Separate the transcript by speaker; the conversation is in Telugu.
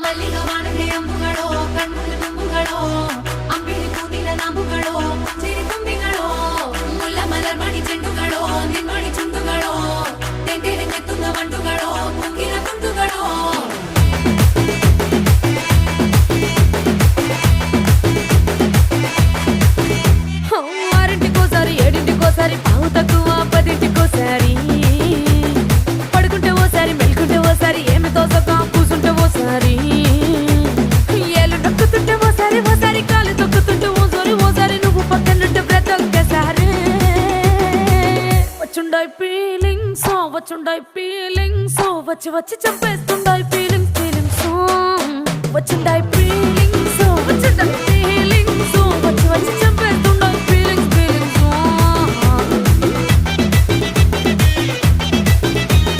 Speaker 1: ಮಲ್ಲಿಗ ವಾಣದೆ ಅಂಬುಗಳೋ ಕಣ್ಮುಳ್ಳು ತುಂಬುಗಳೋ ಅಂಬಿಳಿ ಕೂದಿನ ನಂಬುಗಳೋ ಮುಂಚಿರಿ ತುಂಬಿಗಳೋ ಮುಲ್ಲ ಮಲರ್ ಮಣಿ ಚೆಂಡುಗಳೋ ನಿನ್ಮಣಿ ಚುಂಡುಗಳೋ ತೆಂಟೆರೆ ಕೆತ್ತುന്ന ಮಂಡುಗಳೋ ಮುಂಗಿನ ತುಂಡುಗಳೋ ఆరింటికోసారి ఏడింటికోసారి పావు తక్కువ పదింటికోసారి పడుకుంటే ఓసారి మెలుకుంటే ఓసారి ఏమి తోసక కూసుంటే ఓసారి ఏళ్ళు నొక్కుతుంటే ఓసారి ఓసారి కాలు తొక్కుతుంటే ఓసారి నువ్వు పక్కనుంటే బ్రతొక్కసారి వచ్చుండాయి ఫీలింగ్స్ వచ్చి వచ్చి చంపేస్తుండాయి ఫీలింగ్స్ వచ్చుండాయి ఫీలింగ్స్ వచ్చి వచ్చి